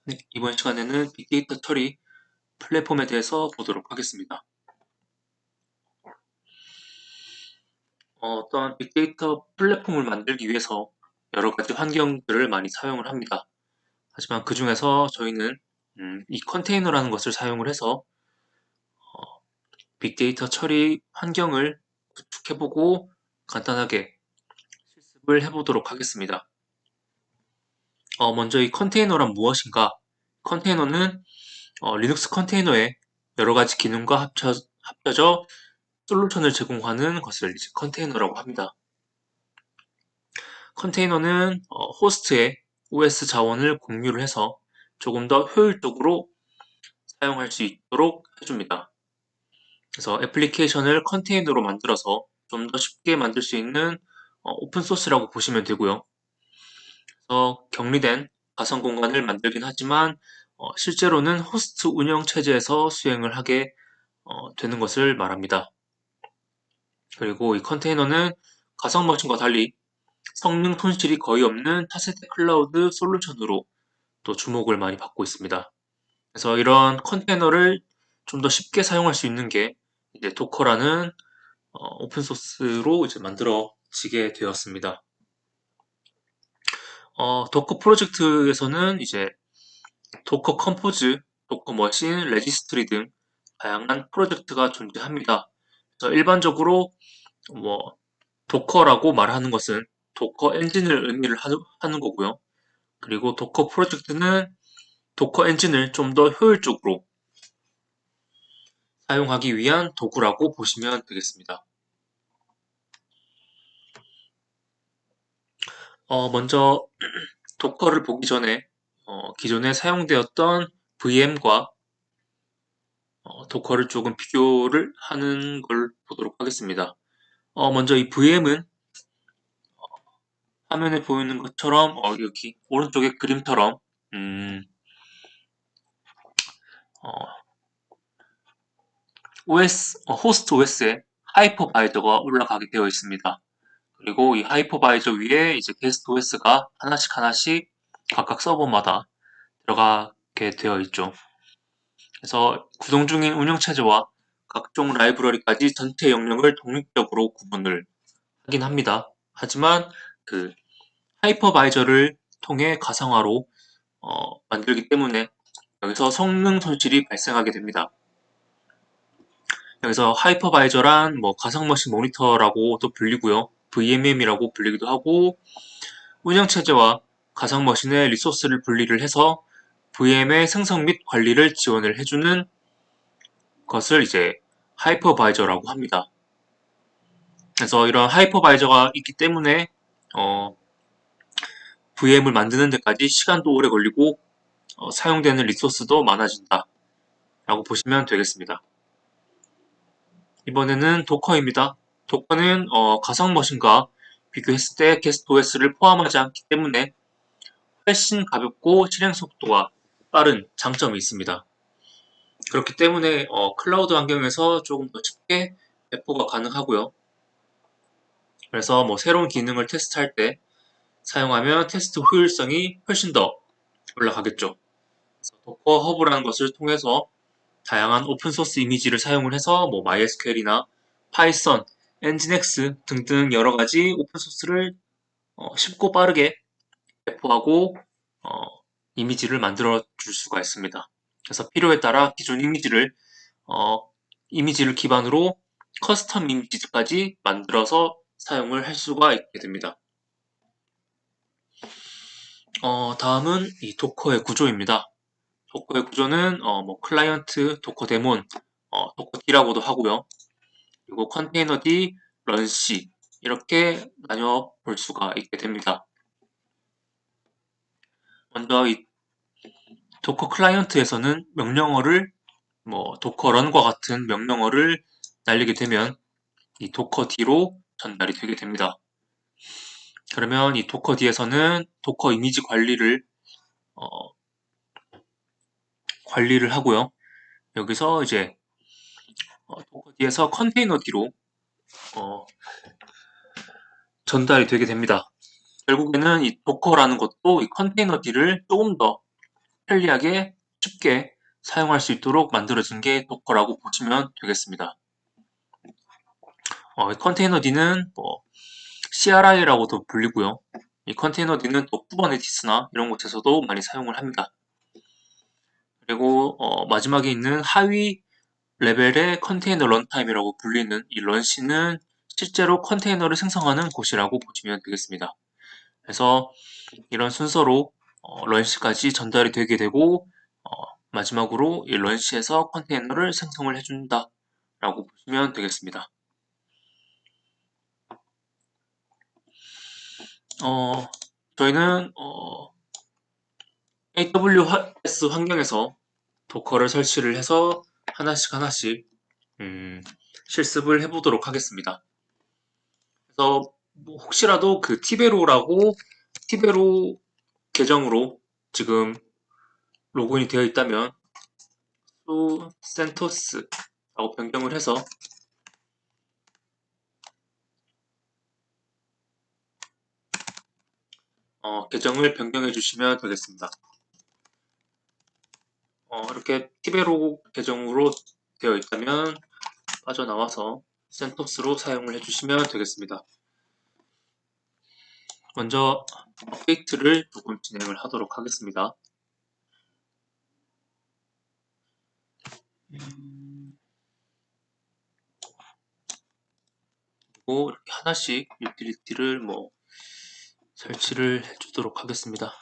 네, 이번 시간에는 빅데이터 처리 플랫폼에 대해서 보도록 하겠습니다. 어떠한 빅데이터 플랫폼을 만들기 위해서 여러 가지 환경들을 많이 사용을 합니다. 하지만 그 중에서 저희는 이 컨테이너라는 것을 사용을 해서 빅데이터 처리 환경을 구축해보고 간단하게 실습을 해보도록 하겠습니다. 먼저 이 컨테이너란 무엇인가? 컨테이너는 리눅스 컨테이너에 여러 가지 기능과 합쳐져 솔루션을 제공하는 것을 이제 컨테이너라고 합니다. 컨테이너는 호스트에 OS 자원을 공유를 해서 조금 더 효율적으로 사용할 수 있도록 해줍니다. 그래서 애플리케이션을 컨테이너로 만들어서 좀 더 쉽게 만들 수 있는 오픈소스라고 보시면 되고요. 그래서 격리된 가상 공간을 만들긴 하지만 실제로는 호스트 운영 체제에서 수행을 하게 되는 것을 말합니다. 그리고 이 컨테이너는 가상 머신과 달리 성능 손실이 거의 없는 차세대 클라우드 솔루션으로 또 주목을 많이 받고 있습니다. 그래서 이런 컨테이너를 좀 더 쉽게 사용할 수 있는 게 이제 도커라는 오픈소스로 이제 만들어지게 되었습니다. 도커 프로젝트에서는 이제 도커 컴포즈, 도커 머신, 레지스트리 등 다양한 프로젝트가 존재합니다. 그래서 일반적으로 뭐 도커라고 말하는 것은 도커 엔진을 의미를 하는 거고요. 그리고 도커 프로젝트는 도커 엔진을 좀 더 효율적으로 사용하기 위한 도구라고 보시면 되겠습니다. 먼저 도커를 보기 전에 기존에 사용되었던 VM과 도커를 조금 비교를 하는 걸 보도록 하겠습니다. 먼저 이 VM은 화면에 보이는 것처럼 여기 오른쪽에 그림처럼 어, 호스트 OS에 하이퍼바이저가 올라가게 되어 있습니다. 그리고 이 하이퍼바이저 위에 이제 게스트 OS가 하나씩 각각 서버마다 들어가게 되어 있죠. 그래서 구동 중인 운영체제와 각종 라이브러리까지 전체 영역을 독립적으로 구분을 하긴 합니다. 하지만 그 하이퍼바이저를 통해 가상화로 만들기 때문에 여기서 성능 손실이 발생하게 됩니다. 여기서 하이퍼바이저란 뭐 가상머신 모니터라고도 불리고요. VMM이라고 불리기도 하고 운영체제와 가상머신의 리소스를 분리를 해서 VM의 생성 및 관리를 지원을 해주는 것을 이제 하이퍼바이저라고 합니다. 그래서 이런 하이퍼바이저가 있기 때문에 VM을 만드는 데까지 시간도 오래 걸리고 사용되는 리소스도 많아진다 라고 보시면 되겠습니다. 이번에는 도커입니다. 도커는 가상 머신과 비교했을 때 게스트 OS를 포함하지 않기 때문에 훨씬 가볍고 실행 속도가 빠른 장점이 있습니다. 그렇기 때문에 클라우드 환경에서 조금 더 쉽게 배포가 가능하고요. 그래서 뭐 새로운 기능을 테스트할 때 사용하면 테스트 효율성이 훨씬 더 올라가겠죠. 도커 허브라는 것을 통해서 다양한 오픈소스 이미지를 사용을 해서 뭐 MySQL이나 파이썬, 엔진엑스 등등 여러 가지 오픈소스를 쉽고 빠르게 배포하고 어, 이미지를 만들어 줄 수가 있습니다. 그래서 필요에 따라 기존 이미지를 기반으로 커스텀 이미지까지 만들어서 사용을 할 수가 있게 됩니다. 다음은 이 도커의 구조입니다. 도커의 구조는 뭐 클라이언트, 도커 데몬, 도커 D라고도 하고요. 그리고 컨테이너 D, 런 C 이렇게 나뉘어 볼 수가 있게 됩니다. 먼저 이 도커 클라이언트에서는 명령어를 뭐 도커 런과 같은 명령어를 날리게 되면 이 도커 D로 전달이 되게 됩니다. 그러면 이 도커 D에서는 도커 이미지 어, 관리를 하고요. 여기서 이제 도커 D에서 컨테이너 D로 전달이 되게 됩니다. 결국에는 이 도커라는 것도 이 컨테이너 D를 조금 더 편리하게 쉽게 사용할 수 있도록 만들어진 게 도커라고 보시면 되겠습니다. 컨테이너 D는 CRI라고도 불리고요. 이 컨테이너 D는 또 쿠버네티스나 이런 곳에서도 많이 사용을 합니다. 그리고 마지막에 있는 하위 레벨의 컨테이너 런타임이라고 불리는 이 런C는 실제로 컨테이너를 생성하는 곳이라고 보시면 되겠습니다. 그래서 이런 순서로 런C까지 전달이 되게 되고 마지막으로 이 런C에서 컨테이너를 생성을 해준다 라고 보시면 되겠습니다. 저희는 AWS 환경에서 도커를 설치를 해서 하나씩 실습을 해보도록 하겠습니다. 그래서 혹시라도 그 티베로 계정으로 지금 로그인이 되어 있다면 수 센토스라고 변경을 해서 계정을 변경해 주시면 되겠습니다. 이렇게 티베로 계정으로 되어 있다면 빠져나와서 센토스로 사용을 해주시면 되겠습니다. 먼저 업데이트를 조금 진행을 하도록 하겠습니다. 그리고 이렇게 하나씩 유틸리티를 설치를 해주도록 하겠습니다.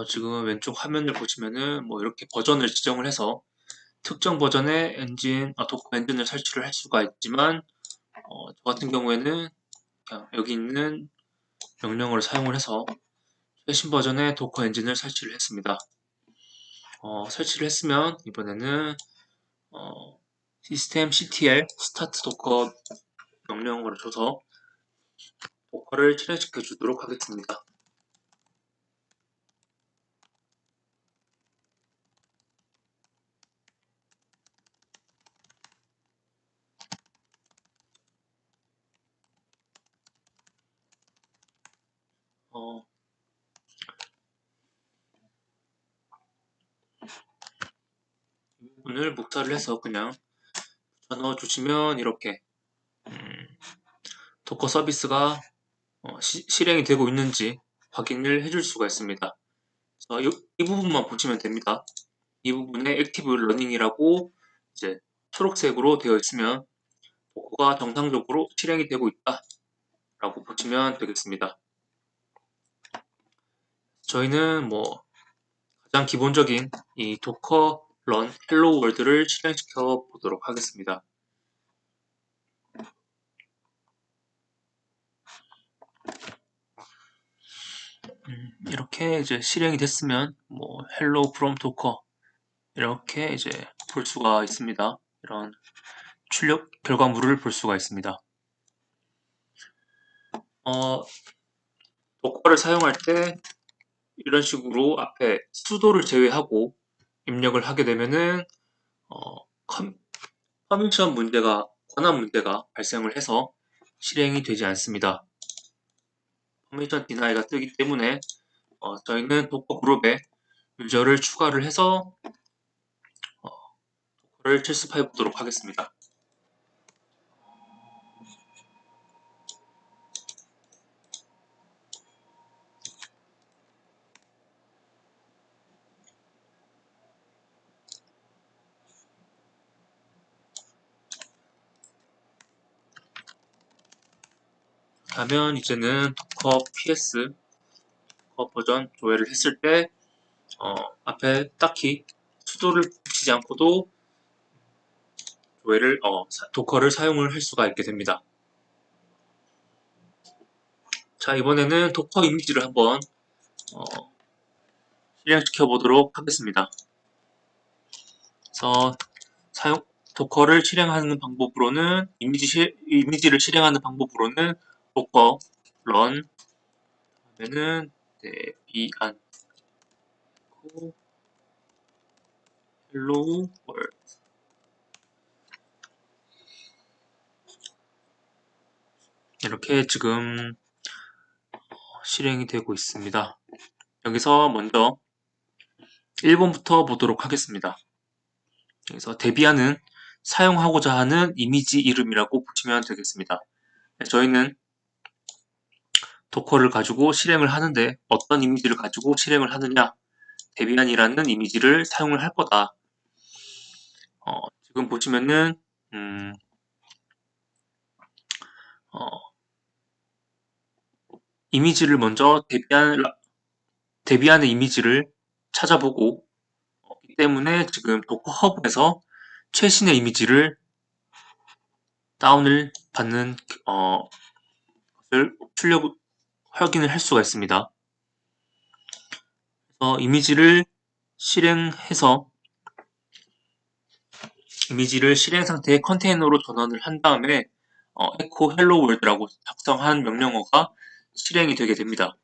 지금 왼쪽 화면을 보시면은 이렇게 버전을 지정을 해서 특정 버전의 도커 엔진을 설치를 할 수가 있지만 저 같은 경우에는 그냥 여기 있는 명령어를 사용을 해서 최신 버전의 도커 엔진을 설치를 했습니다. 설치를 했으면 이번에는 시스템 ctl 스타트 도커 명령어를 줘서 도커를 실행시켜 주도록 하겠습니다. 이 부분을 묵살을 해서 그냥 넣어 주시면 이렇게 도커 서비스가 실행이 되고 있는지 확인을 해줄 수가 있습니다. 이 부분만 보시면 됩니다. 이 부분에 액티브 러닝이라고 이제 초록색으로 되어 있으면 도커가 정상적으로 실행이 되고 있다 라고 보시면 되겠습니다. 저희는 가장 기본적인 이 도커 런 헬로 월드를 실행시켜 보도록 하겠습니다. 이렇게 이제 실행이 됐으면 hello from docker 이렇게 이제 볼 수가 있습니다. 이런 출력 결과물을 볼 수가 있습니다. 도커를 사용할 때 이런 식으로 앞에 수도를 제외하고 입력을 하게 되면은 퍼미션 문제가 권한 문제가 발생을 해서 실행이 되지 않습니다. 퍼미션 디나이가 뜨기 때문에 저희는 도커 그룹에 유저를 추가를 해서 도커를 실습해 보도록 하겠습니다. 하면 이제는 도커 PS 버전 조회를 했을 때 앞에 딱히 수도를 붙이지 않고도 조회를 도커를 사용을 할 수가 있게 됩니다. 자, 이번에는 도커 이미지를 한번 실행시켜 보도록 하겠습니다. 그래서 도커를 실행하는 방법으로는 이미지를 실행하는 방법으로는 도커 run 하면은 데비안 hello world 이렇게 지금 실행이 되고 있습니다. 여기서 먼저 1번부터 보도록 하겠습니다. 여기서 데비안은 사용하고자 하는 이미지 이름이라고 보시면 되겠습니다. 저희는 도커를 가지고 실행을 하는데 어떤 이미지를 가지고 실행을 하느냐, 데비안이라는 이미지를 사용을 할 거다. 지금 보시면은 이미지를 먼저 데비안의 이미지를 찾아보고 있기 때문에 지금 도커 허브에서 최신의 이미지를 다운을 받는 것을 확인을 할 수가 있습니다. 그래서 이미지를 실행해서 이미지를 실행 상태의 컨테이너로 전환을 한 다음에 echo hello world라고 작성한 명령어가 실행이 되게 됩니다.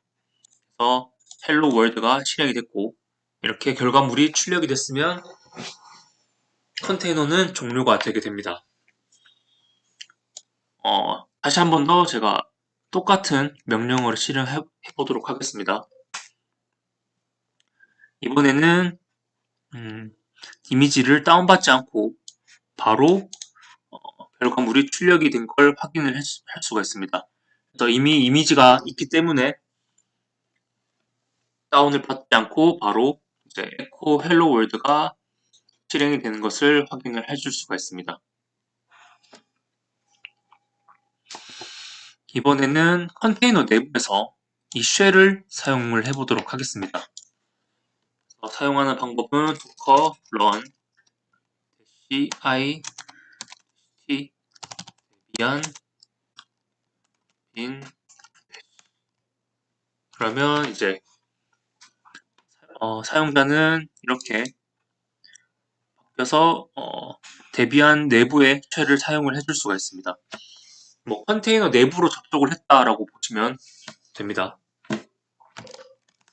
그래서 hello world가 실행이 됐고 이렇게 결과물이 출력이 됐으면 컨테이너는 종료가 되게 됩니다. 다시 한 번 더 제가 똑같은 명령어를 실행해 보도록 하겠습니다. 이번에는 이미지를 다운받지 않고 바로 결과물이 출력이 된 걸 확인을 할 수가 있습니다. 그래서 이미 이미지가 있기 때문에 다운을 받지 않고 바로 이제 echo hello world가 실행이 되는 것을 확인을 해줄 수가 있습니다. 이번에는 컨테이너 내부에서 이 쉘을 사용을 해보도록 하겠습니다. 사용하는 방법은 docker run -i t debian bin 그러면 이제 사용자는 이렇게 바뀌어서 데비안 내부의 쉘을 사용을 해줄 수가 있습니다. 뭐 컨테이너 내부로 접속을 했다라고 보시면 됩니다.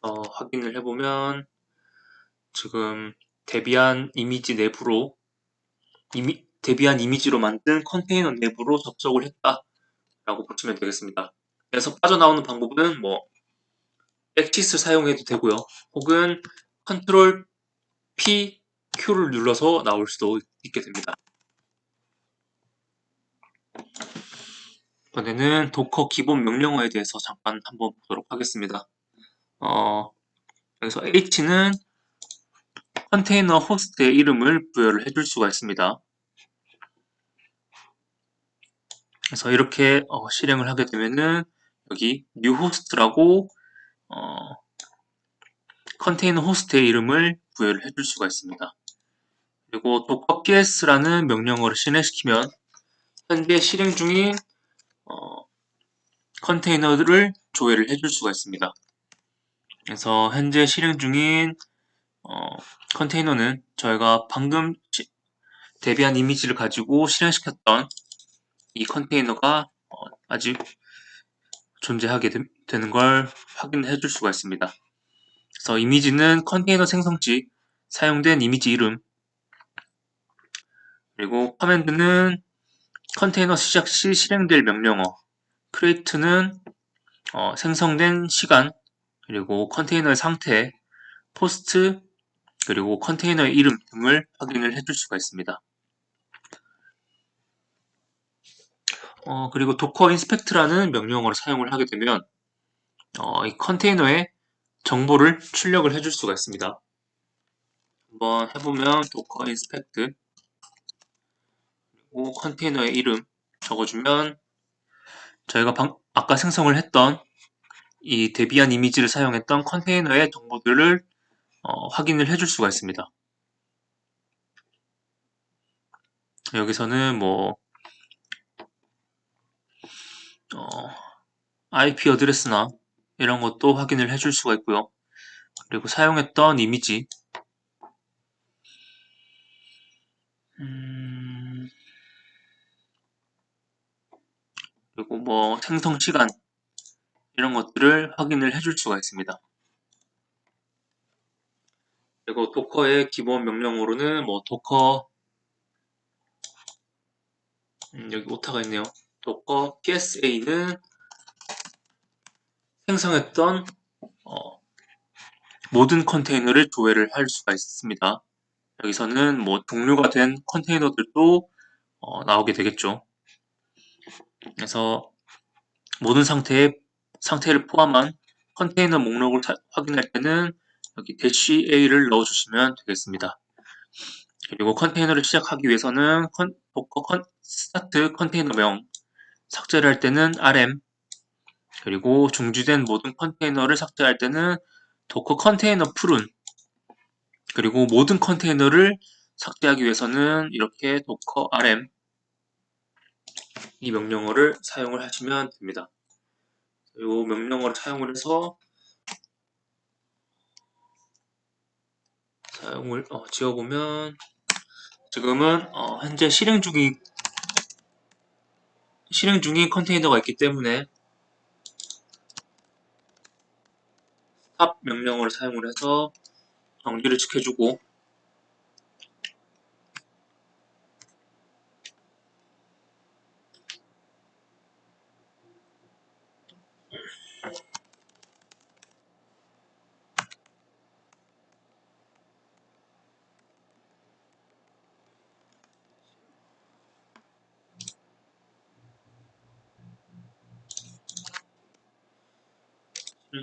확인을 해보면 지금 데비안 이미지 내부로 데비안 이미지로 만든 컨테이너 내부로 접속을 했다라고 보시면 되겠습니다. 그래서 빠져나오는 방법은 뭐 엑시스 사용해도 되고요. 혹은 컨트롤 P, Q를 눌러서 나올 수도 있게 됩니다. 이번에는 도커 기본 명령어에 대해서 잠깐 한번 보도록 하겠습니다. 여기서 H는 컨테이너 호스트의 이름을 부여를 해줄 수가 있습니다. 그래서 이렇게 실행을 하게 되면은 여기 new host라고 컨테이너 호스트의 이름을 부여를 해줄 수가 있습니다. 그리고 docker ps라는 명령어를 실행시키면 현재 실행 중인 컨테이너들을 조회를 해줄 수가 있습니다. 그래서 현재 실행 중인 컨테이너는 저희가 방금 대비한 이미지를 가지고 실행시켰던 이 컨테이너가 아직 존재하게 되는 걸 확인해 줄 수가 있습니다. 그래서 이미지는 컨테이너 생성시 사용된 이미지 이름, 그리고 커맨드는 컨테이너 시작 시 실행될 명령어, create는 생성된 시간, 그리고 컨테이너의 상태, 포스트, 그리고 컨테이너의 이름 등을 확인을 해줄 수가 있습니다. 그리고 도커 인스펙트라는 명령어를 사용을 하게 되면 이 컨테이너의 정보를 출력을 해줄 수가 있습니다. 한번 해보면 도커 인스펙트 그리고 컨테이너의 이름 적어주면 저희가 아까 생성을 했던 이 데비안 이미지를 사용했던 컨테이너의 정보들을 확인을 해줄 수가 있습니다. 여기서는 뭐 IP 어드레스나 이런 것도 확인을 해줄 수가 있고요. 그리고 사용했던 이미지 그리고 뭐 생성 시간 이런 것들을 확인을 해줄 수가 있습니다. 그리고 도커의 기본 명령어로는 뭐 도커 여기 오타가 있네요. 도커 PSA는 생성했던 모든 컨테이너를 조회를 할 수가 있습니다. 여기서는 뭐 종료가 된 컨테이너들도 나오게 되겠죠. 그래서 모든 상태를 포함한 컨테이너 목록을 확인할 때는 여기 -a를 넣어주시면 되겠습니다. 그리고 컨테이너를 시작하기 위해서는 도커 스타트 컨테이너명 삭제를 할 때는 rm 그리고 중지된 모든 컨테이너를 삭제할 때는 도커 컨테이너 풀은 그리고 모든 컨테이너를 삭제하기 위해서는 이렇게 docker rm 이 명령어를 사용을 하시면 됩니다. 이 명령어를 사용을 해서 사용을 지어보면 지금은 현재 실행 중인 컨테이너가 있기 때문에 stop 명령어를 사용을 해서 정지를 지켜주고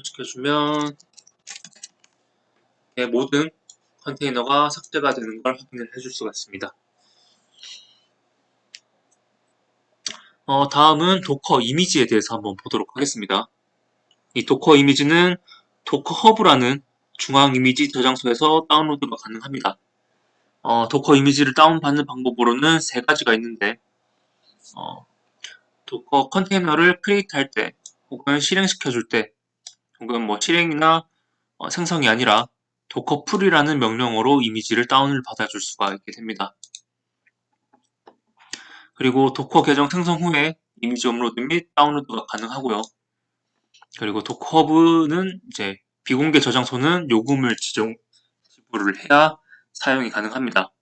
지켜주면 모든 컨테이너가 삭제가 되는 걸 확인을 해줄 수가 있습니다. 다음은 도커 이미지에 대해서 한번 보도록 하겠습니다. 이 도커 이미지는 도커 허브라는 중앙 이미지 저장소에서 다운로드가 가능합니다. 도커 이미지를 다운받는 방법으로는 세 가지가 있는데 도커 컨테이너를 크리에이트 할 때 혹은 실행시켜줄 때 혹은 뭐 실행이나 생성이 아니라 도커 풀이라는 명령어로 이미지를 다운을 받아줄 수가 있게 됩니다. 그리고 도커 계정 생성 후에 이미지 업로드 및 다운로드가 가능하고요. 그리고 도커 허브는 이제 비공개 저장소는 요금을 지불을 해야 사용이 가능합니다.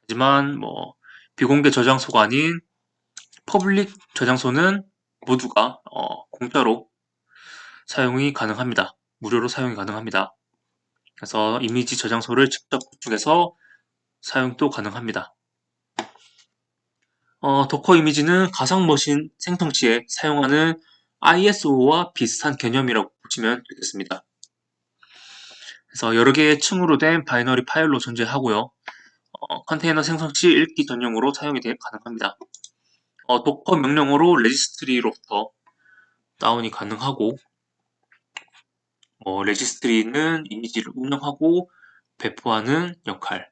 하지만 뭐 비공개 저장소가 아닌 퍼블릭 저장소는 모두가 공짜로 사용이 가능합니다. 무료로 사용이 가능합니다. 그래서 이미지 저장소를 직접 구축해서 사용도 가능합니다. 도커 이미지는 가상 머신 생성 시에 사용하는 ISO와 비슷한 개념이라고 보시면 되겠습니다. 그래서 여러 개의 층으로 된 바이너리 파일로 존재하고요. 컨테이너 생성 시 읽기 전용으로 사용이 가능합니다. 도커 명령어로 레지스트리로부터 다운이 가능하고 레지스트리는 이미지를 운영하고 배포하는 역할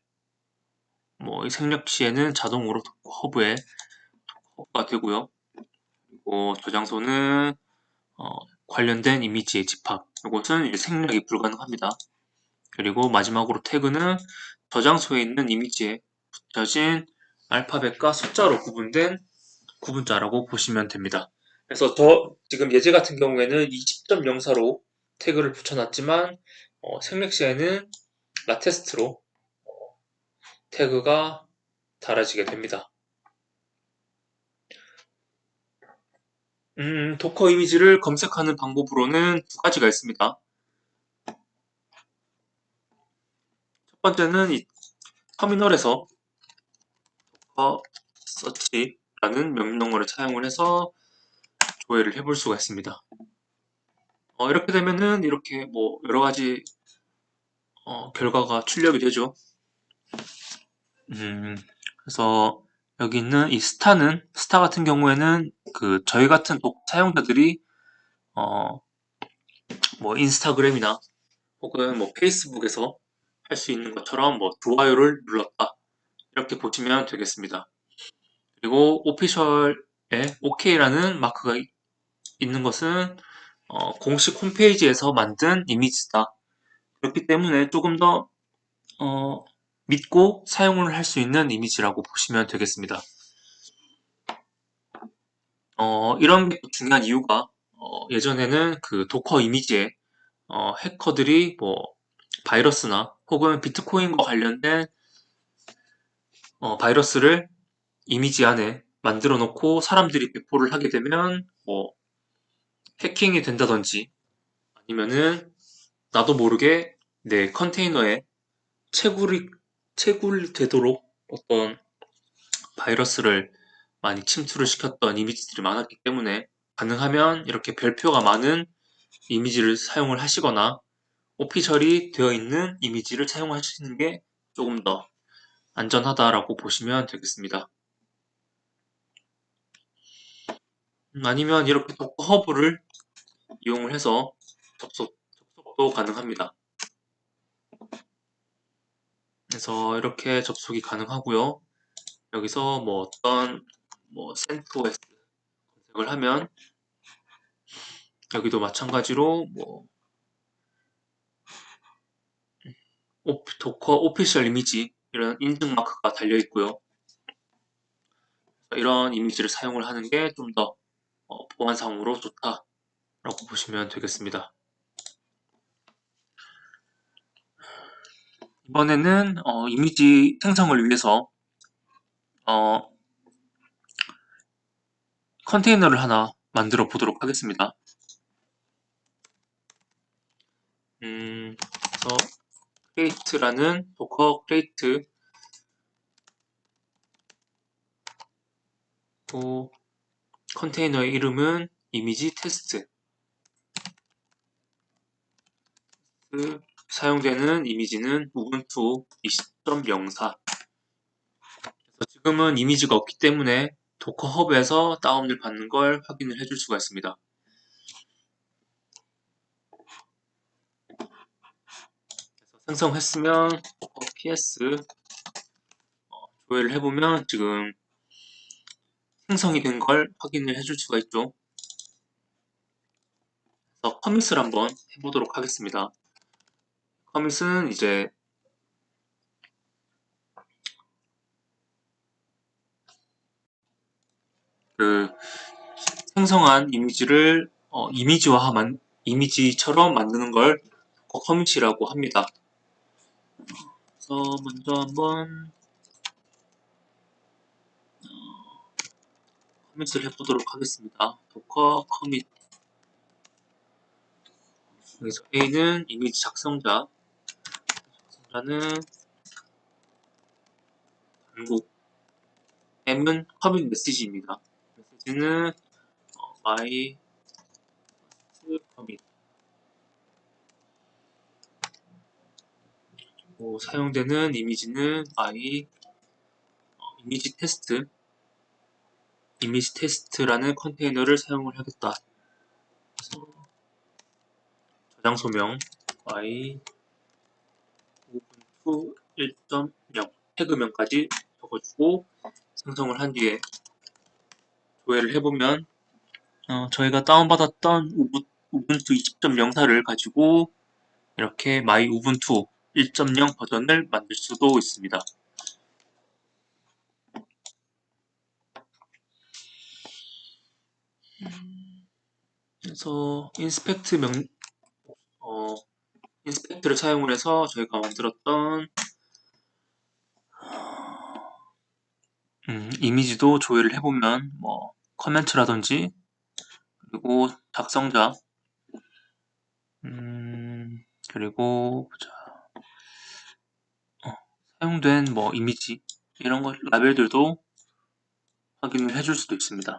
이 생략 시에는 자동으로 도커 허브가 되고요. 그리고 저장소는 관련된 이미지의 집합 이것은 생략이 불가능합니다. 그리고 마지막으로 태그는 저장소에 있는 이미지에 붙여진 알파벳과 숫자로 구분된 구분자라고 보시면 됩니다. 그래서 지금 예제 같은 경우에는 20.04로 태그를 붙여놨지만 생략 시에는 라테스트로 태그가 달아지게 됩니다. 도커 이미지를 검색하는 방법으로는 두 가지가 있습니다. 번째는 이 터미널에서 search라는 명령어를 사용을 해서 조회를 해볼 수가 있습니다. 이렇게 되면은 이렇게 뭐 여러 가지 결과가 출력이 되죠. 그래서 여기 있는 이 스타 같은 경우에는 그 저희 같은 사용자들이 뭐 인스타그램이나 혹은 뭐 페이스북에서 할 수 있는 것처럼 뭐 좋아요를 눌렀다 이렇게 보시면 되겠습니다. 그리고 오피셜에 OK라는 마크가 있는 것은 공식 홈페이지에서 만든 이미지다. 그렇기 때문에 조금 더 믿고 사용을 할 수 있는 이미지라고 보시면 되겠습니다. 이런 게 중요한 이유가 예전에는 그 도커 이미지에 해커들이 뭐 바이러스나 혹은 비트코인과 관련된 바이러스를 이미지 안에 만들어 놓고 사람들이 배포를 하게 되면 뭐 해킹이 된다든지 아니면은 나도 모르게 내 컨테이너에 채굴되도록 어떤 바이러스를 많이 침투를 시켰던 이미지들이 많았기 때문에 가능하면 이렇게 별표가 많은 이미지를 사용을 하시거나 오피셜이 되어 있는 이미지를 사용하시는 게 조금 더 안전하다라고 보시면 되겠습니다. 아니면 이렇게 도커 허브를 이용을 해서 접속도 가능합니다. 그래서 이렇게 접속이 가능하고요. 여기서 뭐 어떤 CentOS 검색을 하면 여기도 마찬가지로 뭐 도커 오피셜 이미지 이런 인증 마크가 달려 있고요. 이런 이미지를 사용을 하는 게 좀 더 보안상으로 좋다라고 보시면 되겠습니다. 이번에는 이미지 생성을 위해서 컨테이너를 하나 만들어 보도록 하겠습니다. 그래서 create라는 도커 create 또 컨테이너의 이름은 이미지 테스트 사용되는 이미지는 우분투 20.04 지금은 이미지가 없기 때문에 도커 허브에서 다운을 받는 걸 확인을 해줄 수가 있습니다. 그래서 생성했으면 ps 조회를 해보면 지금 생성이 된 걸 확인을 해줄 수가 있죠. 그래서 커밋을 한번 해보도록 하겠습니다. 커밋은 이제 그 생성한 이미지를 이미지처럼 만드는 걸 커밋이라고 합니다. 그래서 먼저 한번 커밋을 해보도록 하겠습니다. 도커 커밋 여기서 A는 이미지 작성자는 한국 M은 커밋 메시지입니다. 메시지는 my 커밋 사용되는 이미지는 my 이미지 테스트라는 컨테이너를 사용을 하겠다. 그래서 저장 소명 y 우분투 1.0 태그명까지 적어주고 생성을 한 뒤에 조회를 해보면 저희가 다운받았던 우분투 20.04를 가지고 이렇게 마이 우분투 1.0 버전을 만들 수도 있습니다. 그래서 인스펙트를 사용을 해서 저희가 만들었던 이미지도 조회를 해보면 뭐 커멘트라든지 그리고 작성자 그리고 사용된 뭐 이미지 이런 것 라벨들도 확인을 해줄 수도 있습니다.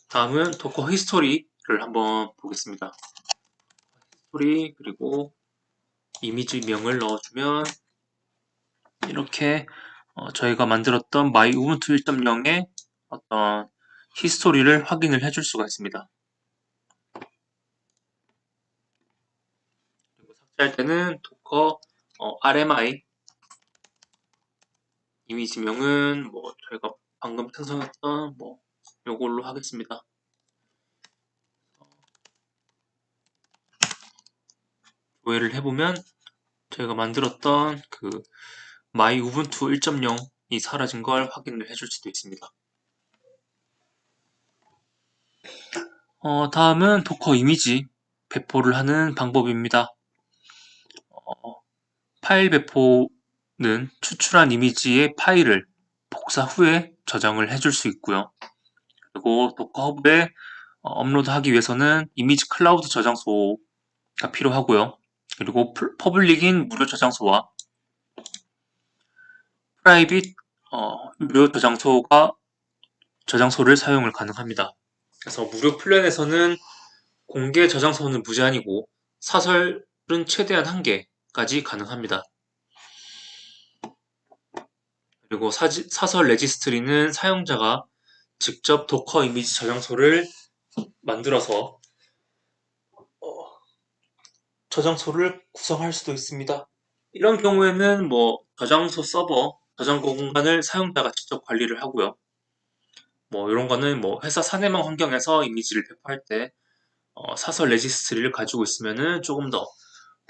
다음은 도커 히스토리를 한번 보겠습니다. 히스토리 그리고 이미지명을 넣어주면 이렇게 저희가 만들었던 마이 우분투 1.0의 어떤 히스토리를 확인을 해줄 수가 있습니다. 그리고 삭제할 때는 도커 RMI 이미지명은 뭐 저희가 방금 생성했던 뭐 요걸로 하겠습니다. 조회를 해보면 저희가 만들었던 그 마이 우분투 1.0이 사라진 걸 확인을 해줄 수도 있습니다. 다음은 도커 이미지 배포를 하는 방법입니다. 파일 배포는 추출한 이미지의 파일을 복사 후에 저장을 해줄 수 있고요. 그리고 도커 허브에 업로드하기 위해서는 이미지 클라우드 저장소가 필요하고요. 그리고 퍼블릭인 무료 저장소와 프라이빗 무료 저장소를 사용을 가능합니다. 그래서 무료 플랜에서는 공개 저장소는 무제한이고 사설은 최대한 1개까지 가능합니다. 그리고 사설 레지스트리는 사용자가 직접 도커 이미지 저장소를 만들어서 저장소를 구성할 수도 있습니다. 이런 경우에는 뭐 저장소 서버, 저장고 공간을 사용자가 직접 관리를 하고요. 뭐 이런 거는 뭐 회사 사내망 환경에서 이미지를 배포할 때 사설 레지스트리를 가지고 있으면은 조금 더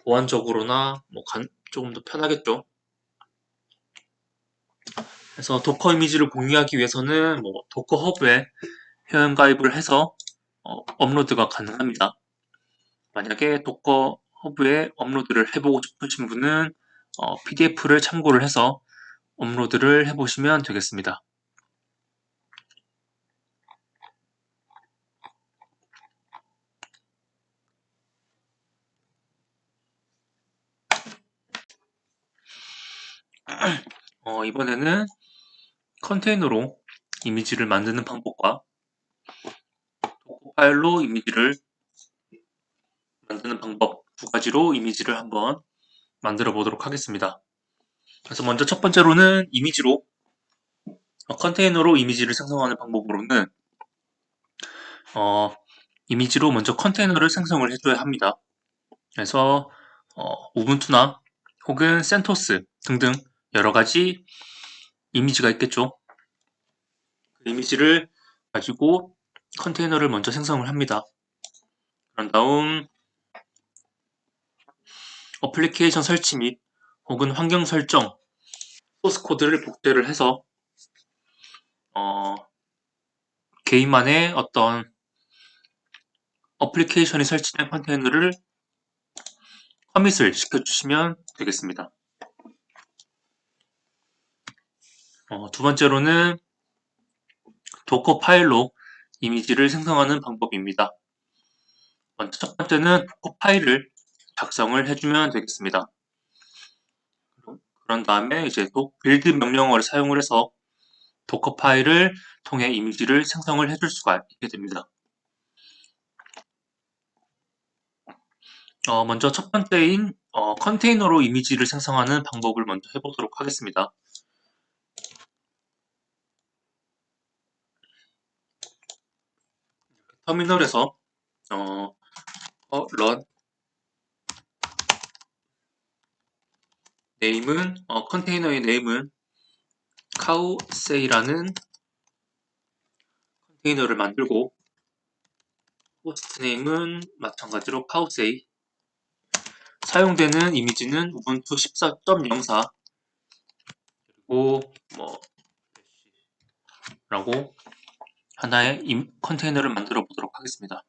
보안적으로나 뭐 조금 더 편하겠죠. 그래서 도커 이미지를 공유하기 위해서는 뭐 도커 허브에 회원가입을 해서 업로드가 가능합니다. 만약에 도커 허브에 업로드를 해보고 싶으신 분은 PDF를 참고를 해서 업로드를 해보시면 되겠습니다. 이번에는 컨테이너로 이미지를 만드는 방법과 도커 파일로 이미지를 만드는 방법 두 가지로 이미지를 한번 만들어 보도록 하겠습니다. 그래서 먼저 첫 번째로는 컨테이너로 이미지를 생성하는 방법으로는 이미지로 먼저 컨테이너를 생성을 해줘야 합니다. 그래서 우분투나 혹은 센토스 등등 여러 가지 이미지가 있겠죠. 그 이미지를 가지고 컨테이너를 먼저 생성을 합니다. 그런 다음 어플리케이션 설치 및 혹은 환경 설정 소스 코드를 복제를 해서 개인만의 어떤 어플리케이션이 설치된 컨테이너를 커밋을 시켜주시면 되겠습니다. 두 번째로는 도커 파일로 이미지를 생성하는 방법입니다. 먼저 첫 번째는 도커 파일을 작성을 해주면 되겠습니다. 그런 다음에 이제 빌드 명령어를 사용을 해서 도커 파일을 통해 이미지를 생성을 해줄 수가 있게 됩니다. 먼저 첫 번째인 컨테이너로 이미지를 생성하는 방법을 먼저 해보도록 하겠습니다. 터미널에서 run 네임은 컨테이너의 네임은 cowsay라는 컨테이너를 만들고 호스트 네임은 마찬가지로 cowsay 사용되는 이미지는 우분투 14.04 그리고 뭐 라고 하나의 컨테이너를 만들어 보도록 하겠습니다.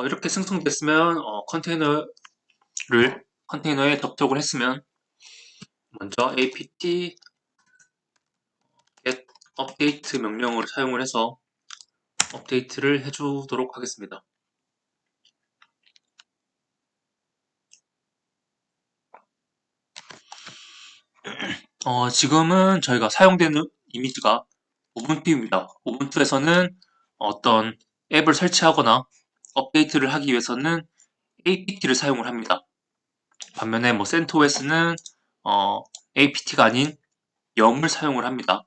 이렇게 생성됐으면 컨테이너에 접속을 했으면 먼저 apt get update 명령어를 사용을 해서 업데이트를 해주도록 하겠습니다. 지금은 저희가 사용되는 이미지가 우분투입니다. 우분투에서는 어떤 앱을 설치하거나 업데이트를 하기 위해서는 apt를 사용을 합니다. 반면에 CentOS는 apt가 아닌 0을 사용을 합니다.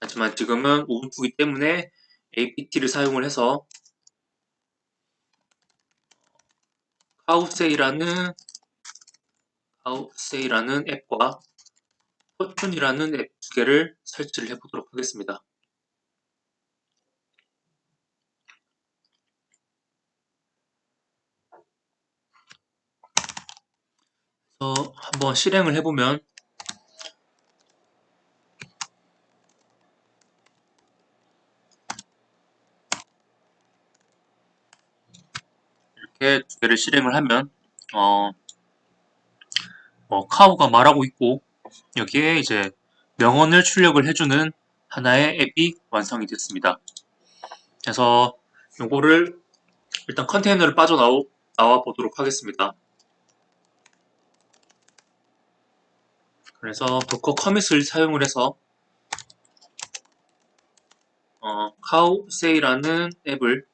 하지만 지금은 우분투이기 때문에 apt를 사용을 해서 카우세이라는 앱과 포춘이라는 앱 두 개를 설치를 해보도록 하겠습니다. 그래서 한번 실행을 해보면 이렇게 두 개를 실행을 하면 카우가 말하고 있고 여기에 이제 명언을 출력을 해주는 하나의 앱이 완성이 됐습니다. 그래서 요거를 일단 컨테이너를 나와 보도록 하겠습니다. 그래서 도커 커밋을 사용을 해서 카우세이라는 앱을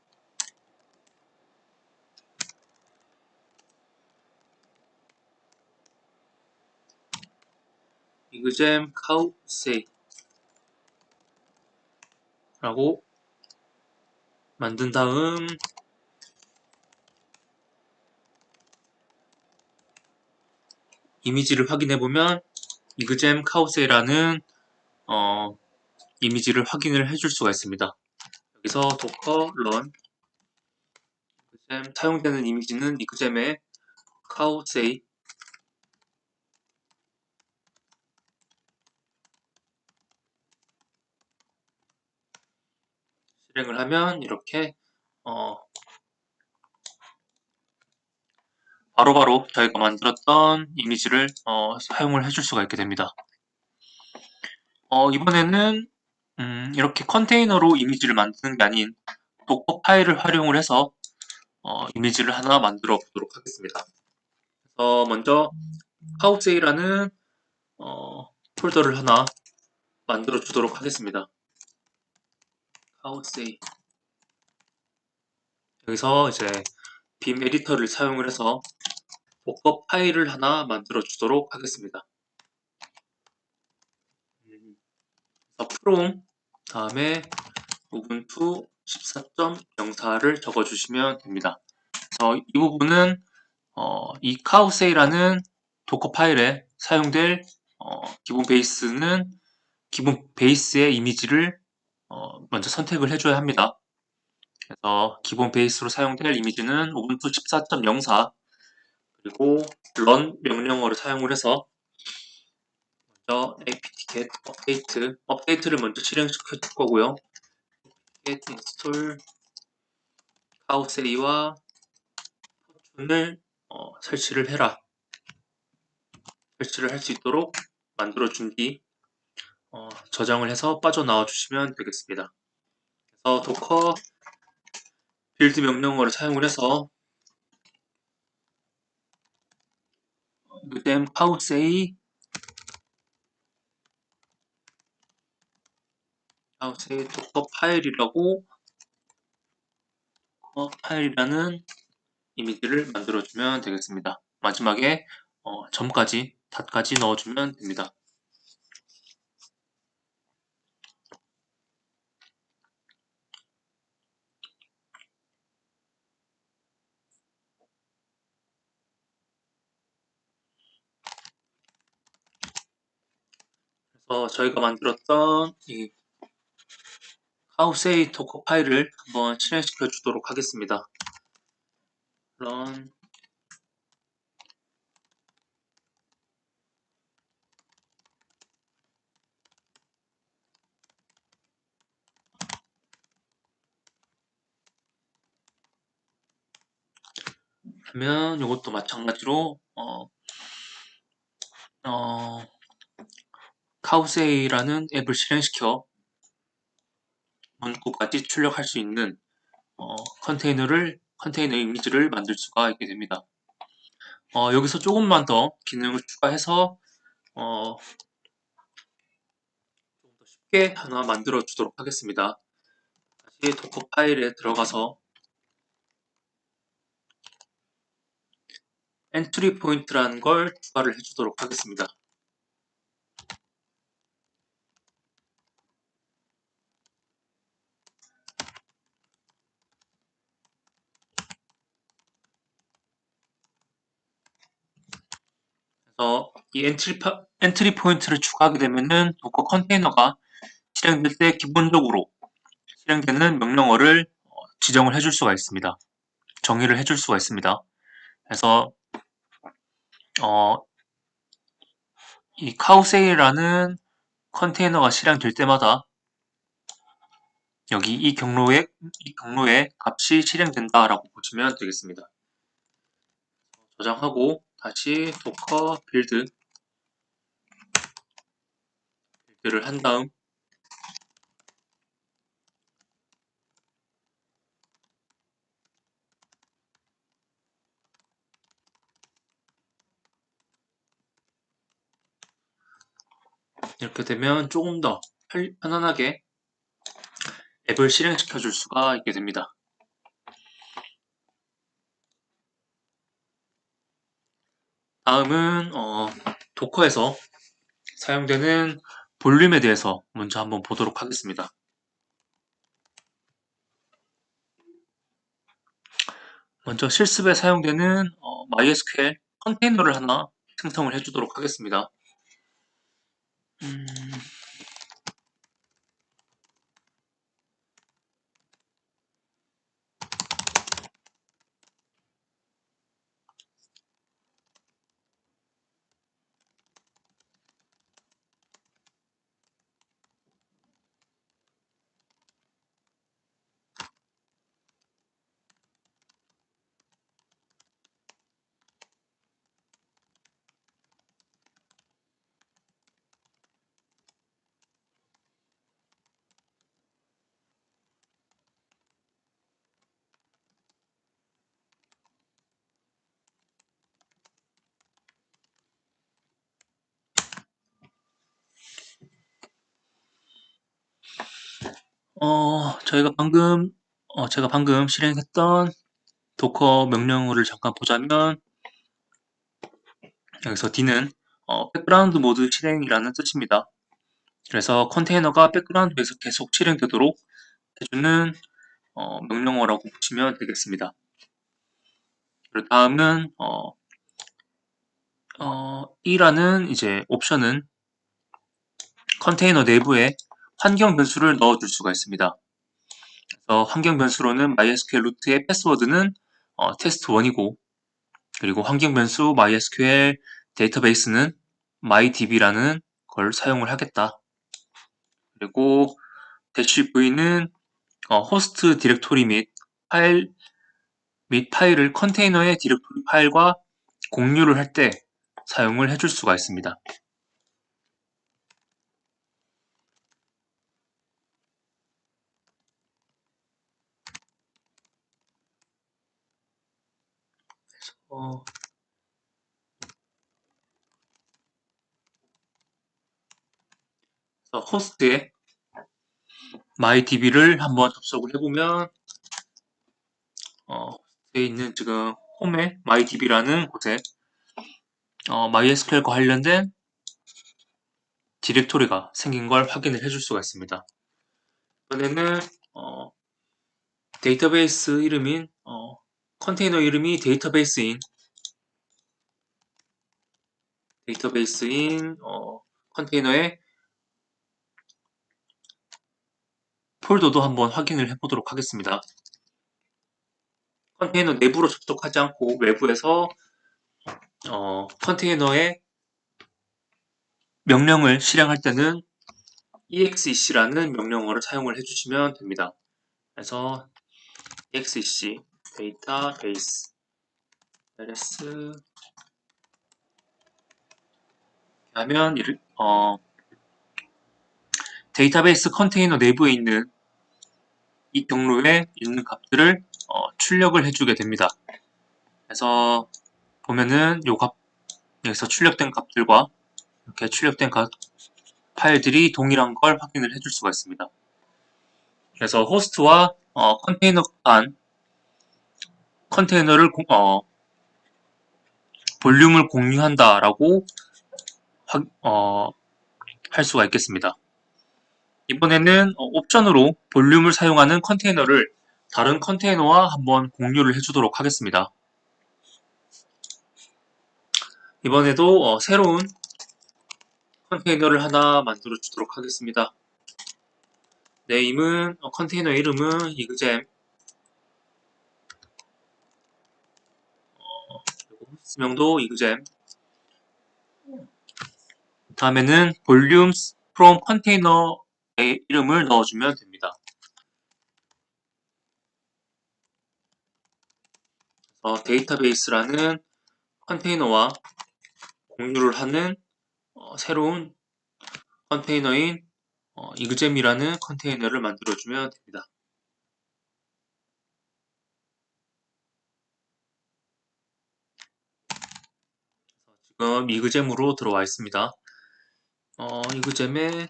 이그잼 카우세이라고 만든 다음 이미지를 확인해 보면 이그잼 카우세이라는 이미지를 확인을 해줄 수가 있습니다. 여기서 도커 런 이그잼 사용되는 이미지는 이그잼의 카우세이 실행을 하면 이렇게 바로바로 저희가 만들었던 이미지를 사용을 해줄 수가 있게 됩니다. 이번에는 이렇게 컨테이너로 이미지를 만드는 게 아닌 도커 파일을 활용을 해서 이미지를 하나 만들어 보도록 하겠습니다. 그래서 먼저 카우세이라는 폴더를 하나 만들어 주도록 하겠습니다. 카우세이 여기서 이제 빔 에디터를 사용을 해서 도커 파일을 하나 만들어 주도록 하겠습니다. 그래서 from 다음에 우분투 14.04를 적어주시면 됩니다. 그래서 이 부분은 이 카우세이라는 도커 파일에 사용될 기본 베이스의 이미지를 먼저 선택을 해줘야 합니다. 그래서 기본 베이스로 사용될 이미지는 우분투 14.04 그리고 run 명령어를 사용을 해서 먼저 apt-get 업데이트를 먼저 실행시켜 줄 거고요. get install 카우세이와 포춘을 설치를 할 수 있도록 만들어 준 뒤 저장을 해서 빠져나와 주시면 되겠습니다. 그래서 도커 빌드 명령어를 사용을 해서 이그잼 카우세이 도커 파일이라는 이미지를 만들어주면 되겠습니다. 마지막에 닷까지 넣어주면 됩니다. 그래서 저희가 만들었던 이 카우세이 도커 파일을 한번 실행시켜 주도록 하겠습니다. run 하면 이것도 마찬가지로 카우세이라는 앱을 실행시켜 문구까지 출력할 수 있는 컨테이너 이미지를 만들 수가 있게 됩니다. 여기서 조금만 더 기능을 추가해서 좀 더 쉽게 하나 만들어 주도록 하겠습니다. 다시 도커 파일에 들어가서 엔트리 포인트라는 걸 추가를 해주도록 하겠습니다. 그래서 이 엔트리 포인트를 추가하게 되면은 도커 컨테이너가 실행될 때 기본적으로 실행되는 명령어를 지정을 해줄 수가 있습니다. 정의를 해줄 수가 있습니다. 그래서 이 카우세이라는 컨테이너가 실행될 때마다 여기 이 경로에 값이 실행된다라고 보시면 되겠습니다. 저장하고 다시 도커 빌드를 한 다음 이렇게 되면 조금 더 편안하게 앱을 실행시켜 줄 수가 있게 됩니다. 다음은 도커에서 사용되는 볼륨에 대해서 먼저 한번 보도록 하겠습니다. 먼저 실습에 사용되는 MySQL 컨테이너를 하나 생성을 해주도록 하겠습니다. 제가 방금 실행했던 도커 명령어를 잠깐 보자면 여기서 D는 백그라운드 모드 실행이라는 뜻입니다. 그래서 컨테이너가 백그라운드에서 계속 실행되도록 해주는 명령어라고 보시면 되겠습니다. 그리고 다음은 E라는 이제 옵션은 컨테이너 내부에 환경 변수를 넣어줄 수가 있습니다. 그래서 환경 변수로는 MySQL 루트의 패스워드는 test1이고 그리고 환경 변수 MySQL 데이터베이스는 mydb라는 걸 사용을 하겠다. 그리고 -v는 호스트 디렉토리 및 파일을 컨테이너의 디렉토리 파일과 공유를 할 때 사용을 해줄 수가 있습니다. 호스트에 MyDB를 한번 접속을 해보면 호스트에 있는 지금 홈에 MyDB라는 곳에 MySQL과 관련된 디렉토리가 생긴 걸 확인을 해줄 수가 있습니다. 이번에는 데이터베이스 이름인 컨테이너 이름이 데이터베이스인 컨테이너의 폴더도 한번 확인을 해보도록 하겠습니다. 컨테이너 내부로 접속하지 않고 외부에서 컨테이너의 명령을 실행할 때는 exec라는 명령어를 사용을 해주시면 됩니다. 그래서 exec 데이터베이스 ls 하면 데이터베이스 컨테이너 내부에 있는 이 경로에 있는 값들을 출력을 해주게 됩니다. 그래서 보면은 여기서 출력된 값들과 이렇게 출력된 파일들이 동일한 걸 확인을 해줄 수가 있습니다. 그래서 호스트와 컨테이너 간 컨테이너를 볼륨을 공유한다라고 할 수가 있겠습니다. 이번에는 옵션으로 볼륨을 사용하는 컨테이너를 다른 컨테이너와 한번 공유를 해주도록 하겠습니다. 이번에도 새로운 컨테이너를 하나 만들어 주도록 하겠습니다. 네임은 컨테이너 이름은 이그잼, 호스트명도 이그잼. 다음에는 volumes from 컨테이너의 이름을 넣어주면 됩니다. 데이터베이스라는 컨테이너와 공유를 하는 새로운 컨테이너인 이그잼이라는 컨테이너를 만들어주면 됩니다. 지금 이그잼으로 들어와 있습니다. 이그잼에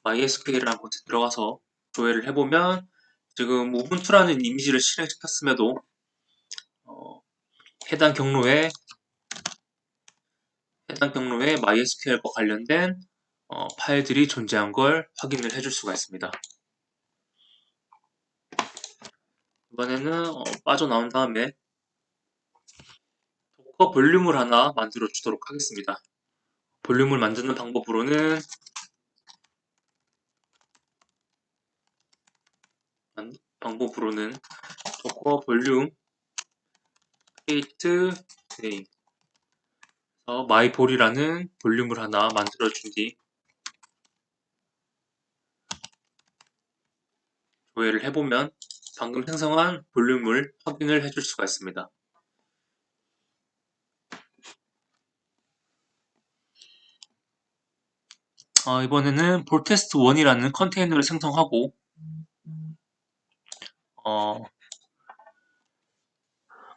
MySQL이라는 곳에 들어가서 조회를 해보면 지금 우분투라는 이미지를 실행시켰음에도 해당 경로에 MySQL과 관련된 파일들이 존재한 걸 확인을 해줄 수가 있습니다. 이번에는 빠져나온 다음에 도커 볼륨을 하나 만들어 주도록 하겠습니다. 볼륨을 만드는 방법으로는 도커 볼륨 create name my볼이라는 볼륨을 하나 만들어 준 뒤 조회를 해보면 방금 생성한 볼륨을 확인을 해줄 수가 있습니다. 이번에는 볼테스트1이라는 컨테이너를 생성하고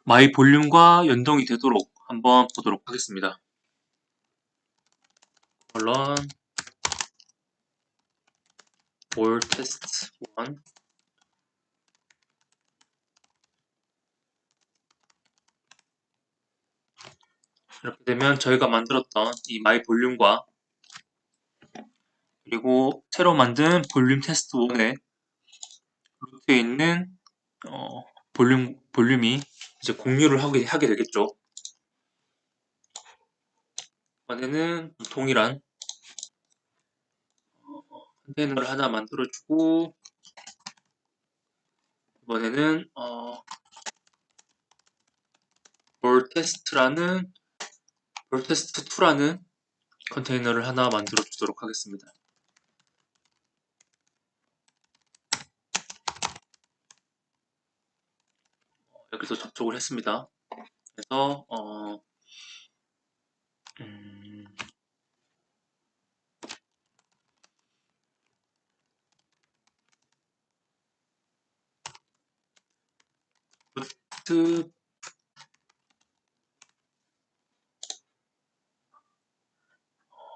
마이 볼륨과 연동이 되도록 한번 보도록 하겠습니다. 물론 볼테스트1 이렇게 되면 저희가 만들었던 이 마이 볼륨과 그리고 새로 만든 볼륨 테스트 1의 루트에 있는 볼륨이 이제 공유를 하게 되겠죠. 이번에는 동일한 컨테이너를 하나 만들어주고 이번에는 볼테스트2라는 컨테이너를 하나 만들어 주도록 하겠습니다. 여기서 접속을 했습니다. 그래서 루트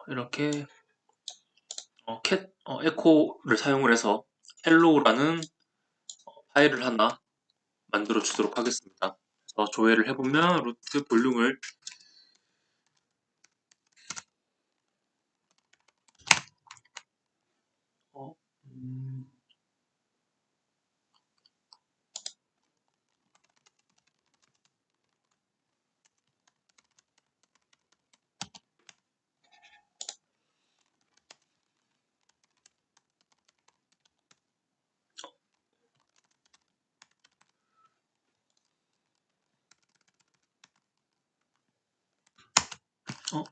이렇게 에코를 사용을 해서 hello라는 파일을 하나 만들어 주도록 하겠습니다. 그래서 조회를 해보면 루트 볼륨을 어, 어,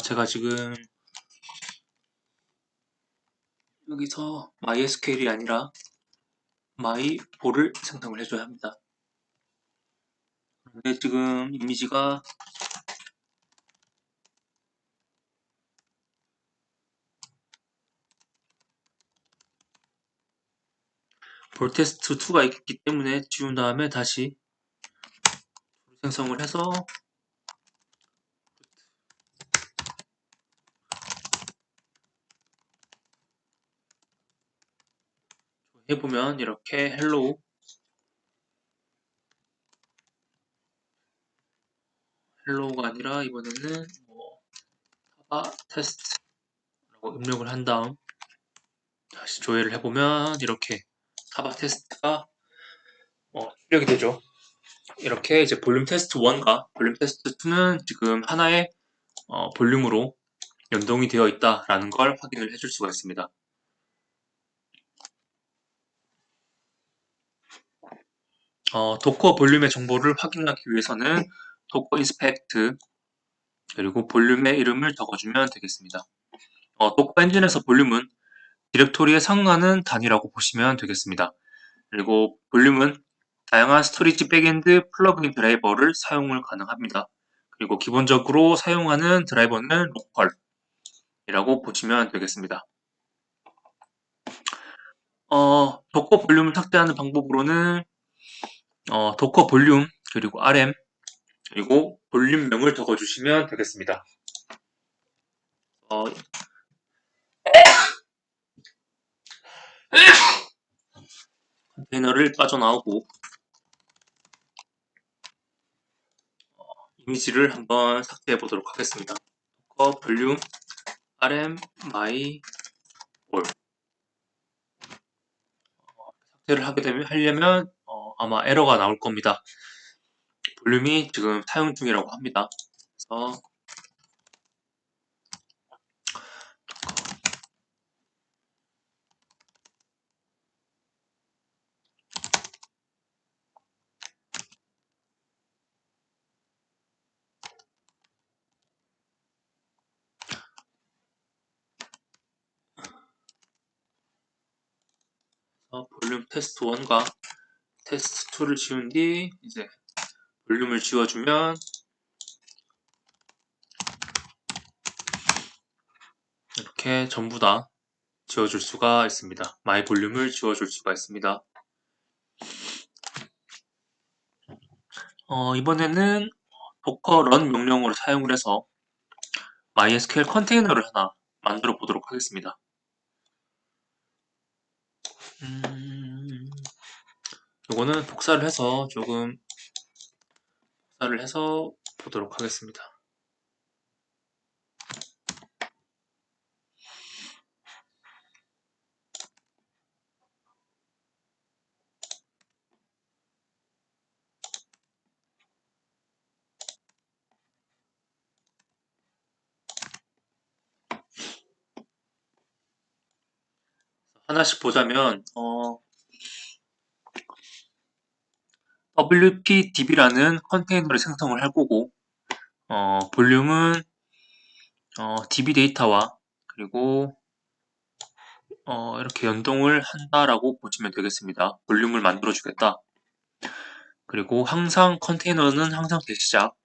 제가 지금 여기서 MySQL이 아니라 my볼을 생성을 해줘야 합니다. 근데 지금 이미지가 볼 테스트 2가 있기 때문에 지운 다음에 다시 생성을 해서 해보면 이렇게 헬로우가 아니라 이번에는 자바 테스트라고 입력을 한 다음 다시 조회를 해보면 이렇게 자바 테스트가 출력이 되죠. 이렇게 이제 볼륨 테스트 1과 볼륨 테스트 2는 지금 하나의 볼륨으로 연동이 되어 있다라는 걸 확인을 해줄 수가 있습니다. 도커 볼륨의 정보를 확인하기 위해서는 도커 인스펙트 그리고 볼륨의 이름을 적어주면 되겠습니다. 도커 엔진에서 볼륨은 디렉토리에 상응하는 단위라고 보시면 되겠습니다. 그리고 볼륨은 다양한 스토리지 백엔드 플러그인 드라이버를 사용을 가능합니다. 그리고 기본적으로 사용하는 드라이버는 로컬이라고 보시면 되겠습니다. 도커 볼륨을 삭제하는 방법으로는 도커 볼륨 그리고 RM 그리고 볼륨명을 적어주시면 되겠습니다. 컨테이너를 빠져나오고 이미지를 한번 삭제해 보도록 하겠습니다. 도커 볼륨 RM my 볼 삭제를 하려면 아마 에러가 나올 겁니다. 볼륨이 지금 사용 중이라고 합니다. 그래서 볼륨 테스트 1과 테스트 2를 지운 뒤 이제 볼륨을 지워주면 이렇게 전부 다 지워줄 수가 있습니다. 마이 볼륨을 지워줄 수가 있습니다. 이번에는 도커 런 명령어를 사용을 해서 MySQL 컨테이너를 하나 만들어 보도록 하겠습니다. 이거는 복사를 해서 보도록 하겠습니다. 하나씩 보자면 wpdb라는 컨테이너를 생성을 할 거고 볼륨은 db 데이터와 그리고 이렇게 연동을 한다라고 보시면 되겠습니다. 볼륨을 만들어 주겠다. 그리고 항상 컨테이너는 항상 대시작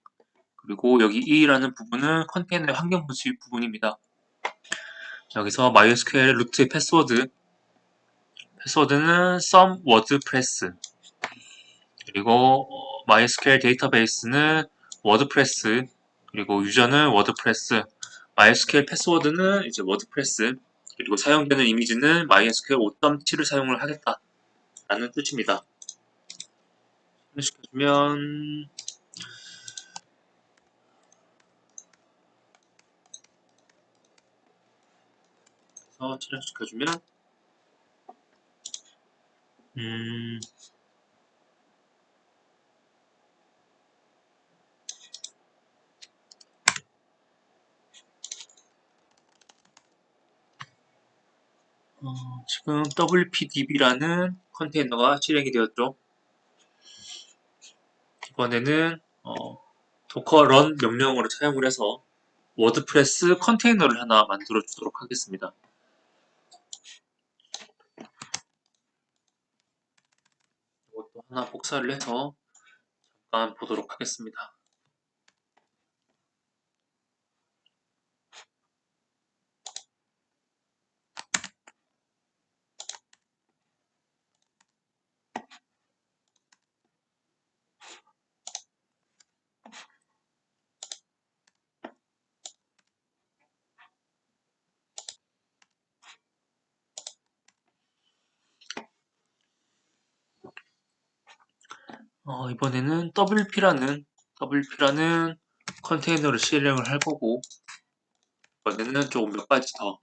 그리고 여기 e라는 부분은 컨테이너의 환경 분수 부분입니다. 여기서 MySQL 루트의 패스워드는 some wordpress 그리고 MySQL 데이터베이스는 워드프레스 그리고 유저는 워드프레스 MySQL 패스워드는 이제 워드프레스 그리고 사용되는 이미지는 MySQL 5.7을 사용을 하겠다라는 뜻입니다. 실행시켜주면 실행시켜주면 지금 wpdb라는 컨테이너가 실행이 되었죠. 이번에는 docker run 명령어를 사용을 해서 워드프레스 컨테이너를 하나 만들어 주도록 하겠습니다. 이것도 하나 복사를 해서 잠깐 보도록 하겠습니다. 이번에는 WP라는 컨테이너를 실행을 할 거고, 이번에는 조금 몇 가지 더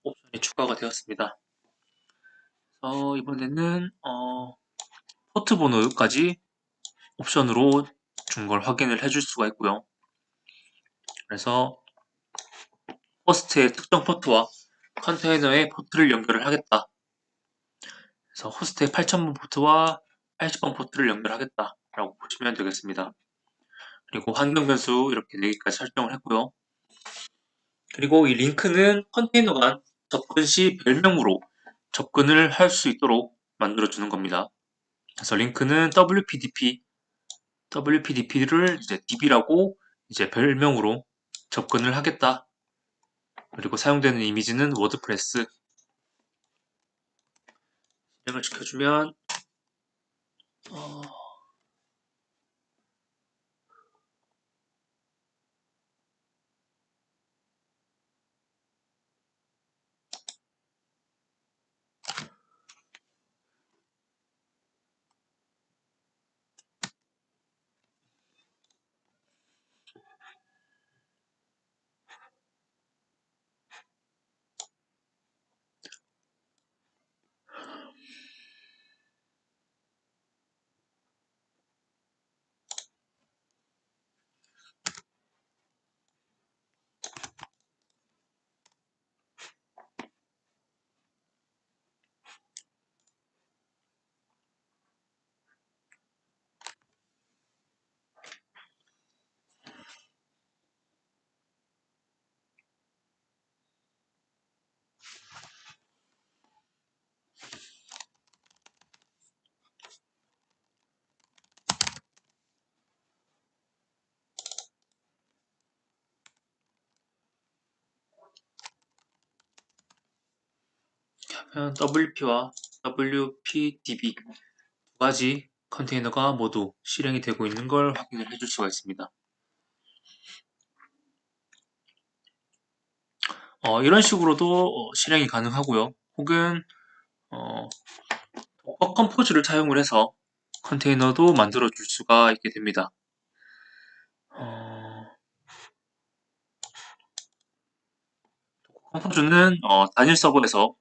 옵션이 추가가 되었습니다. 이번에는 포트 번호까지 옵션으로 준 걸 확인을 해줄 수가 있고요. 그래서 호스트의 특정 포트와 컨테이너의 포트를 연결을 하겠다. 그래서 호스트의 8000번 포트와 80번 포트를 연결하겠다 라고 보시면 되겠습니다. 그리고 환경 변수 이렇게 4개까지 설정을 했고요. 그리고 이 링크는 컨테이너 간 접근 시 별명으로 접근을 할 수 있도록 만들어주는 겁니다. 그래서 링크는 WPDP를 이제 DB라고 이제 별명으로 접근을 하겠다. 그리고 사용되는 이미지는 워드프레스. 실행을 시켜주면 어, WP와 WPDB 두 가지 컨테이너가 모두 실행이 되고 있는 걸 확인을 해줄 수가 있습니다. 이런 식으로도 실행이 가능하고요. 혹은 도커 컴포즈를 사용을 해서 컨테이너도 만들어 줄 수가 있게 됩니다. 컴포즈는 단일 서버에서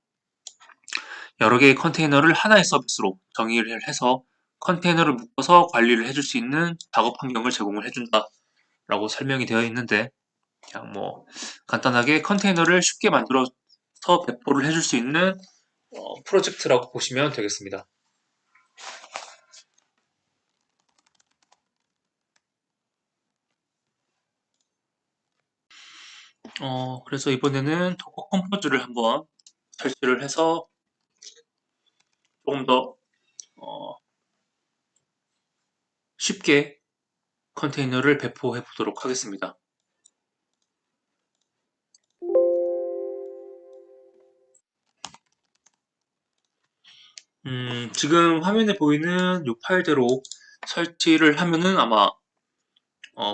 여러 개의 컨테이너를 하나의 서비스로 정의를 해서 컨테이너를 묶어서 관리를 해줄 수 있는 작업 환경을 제공을 해준다 라고 설명이 되어 있는데, 그냥 뭐 간단하게 컨테이너를 쉽게 만들어서 배포를 해줄 수 있는 프로젝트라고 보시면 되겠습니다. 그래서 이번에는 도커 컴포즈를 한번 설치를 해서 조금 더 쉽게 컨테이너를 배포해 보도록 하겠습니다. 지금 화면에 보이는 이 파일대로 설치를 하면은 아마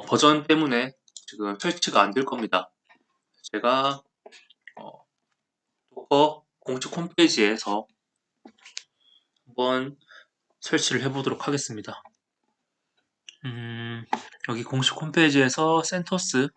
버전 때문에 지금 설치가 안 될 겁니다. 제가 도커 공식 홈페이지에서 한번 설치를 해보도록 하겠습니다. 여기 공식 홈페이지에서 센토스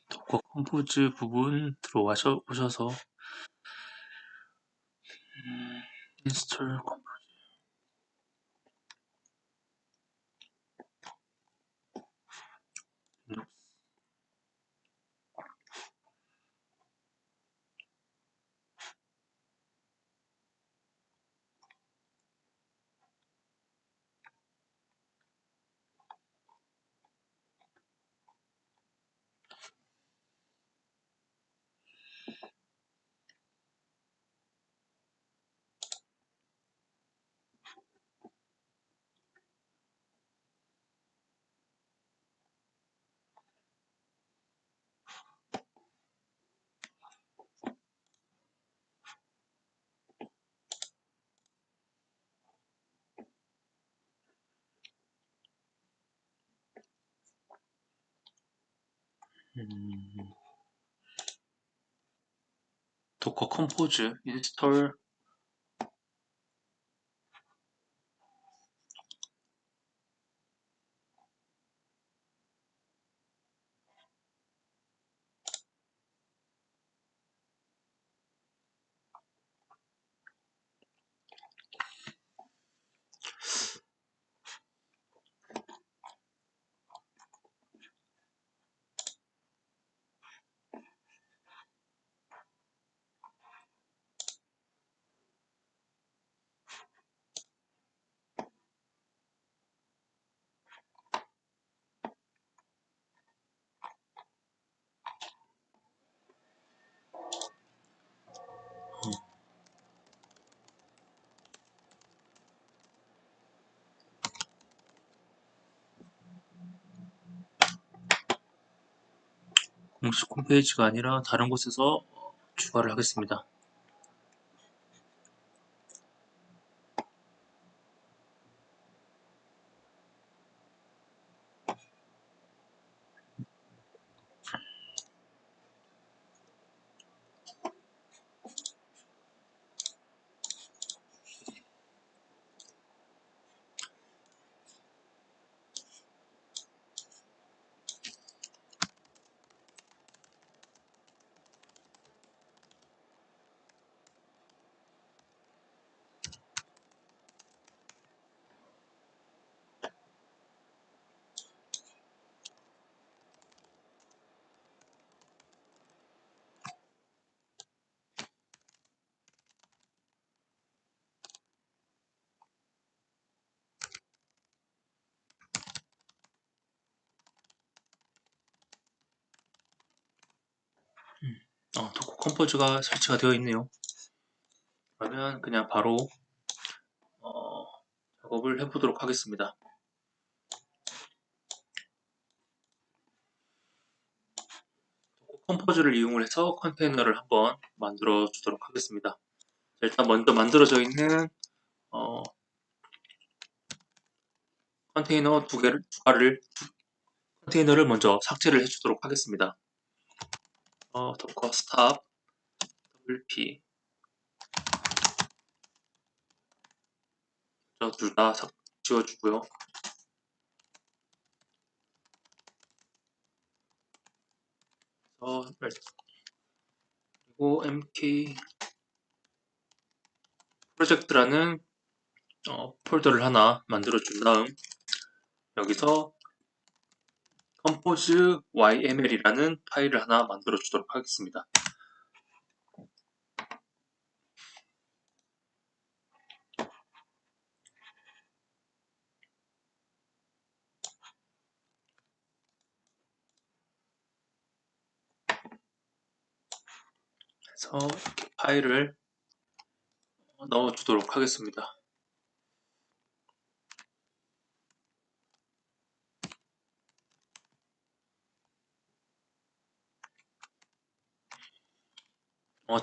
도커 컴포즈 부분 들어오셔서 인스톨 도커 컴포즈 인스톨. 공식 홈페이지가 아니라 다른 곳에서 추가를 하겠습니다. 도커 컴포즈가 설치가 되어 있네요. 그러면 그냥 바로 작업을 해보도록 하겠습니다. 컴포즈를 이용해서 컨테이너를 한번 만들어 주도록 하겠습니다. 일단 먼저 만들어져 있는 컨테이너 컨테이너를 먼저 삭제를 해주도록 하겠습니다. 도커 스탑 wp 둘 다 지워주고요. 그리고 mk 프로젝트라는 폴더를 하나 만들어 준 다음 여기서 compose yml이라는 파일을 하나 만들어 주도록 하겠습니다. 그래서 이렇게 파일을 넣어 주도록 하겠습니다.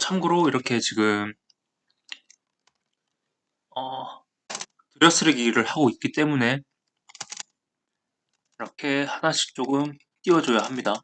참고로 이렇게 지금 들여쓰기를 하고 있기 때문에 이렇게 하나씩 조금 띄워줘야 합니다.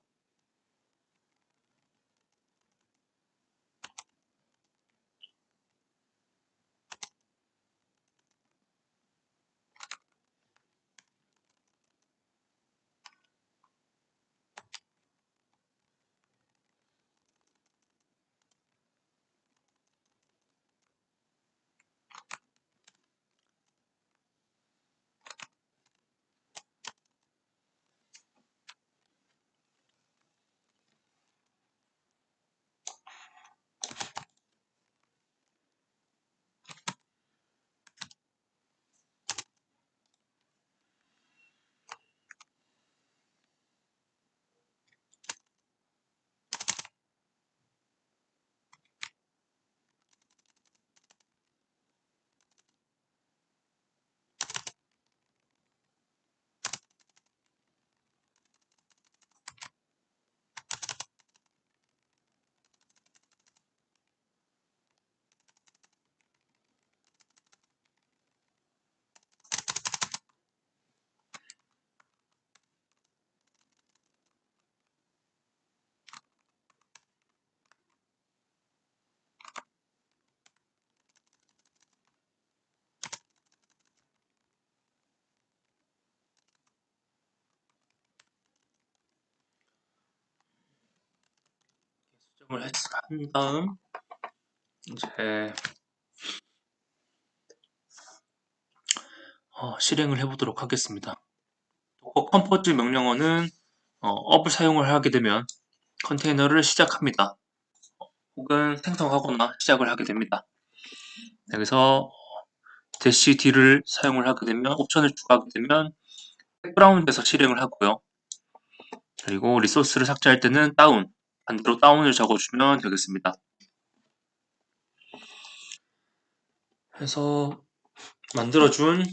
사용을 한 다음 이제 실행을 해보도록 하겠습니다. 도커 컴포즈 명령어는 업을 사용을 하게 되면 컨테이너를 시작합니다. 혹은 생성하거나 시작을 하게 됩니다. 여기서 대시 D를 사용을 하게 되면 옵션을 추가하게 되면 백그라운드에서 실행을 하고요. 그리고 리소스를 삭제할 때는 다운, 반대로 다운을 적어주면 되겠습니다. 해서 만들어준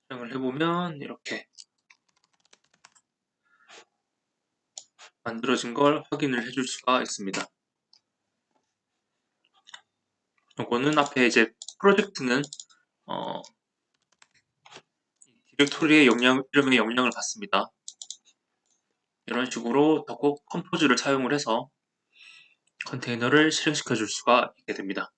실행을 해보면 이렇게 만들어진 걸 확인을 해줄 수가 있습니다. 이거는 앞에 이제 프로젝트는 디렉토리의 이름의 영향을 받습니다. 이런 식으로 더코 컴포즈를 사용을 해서 컨테이너를 실행시켜 줄 수가 있게 됩니다.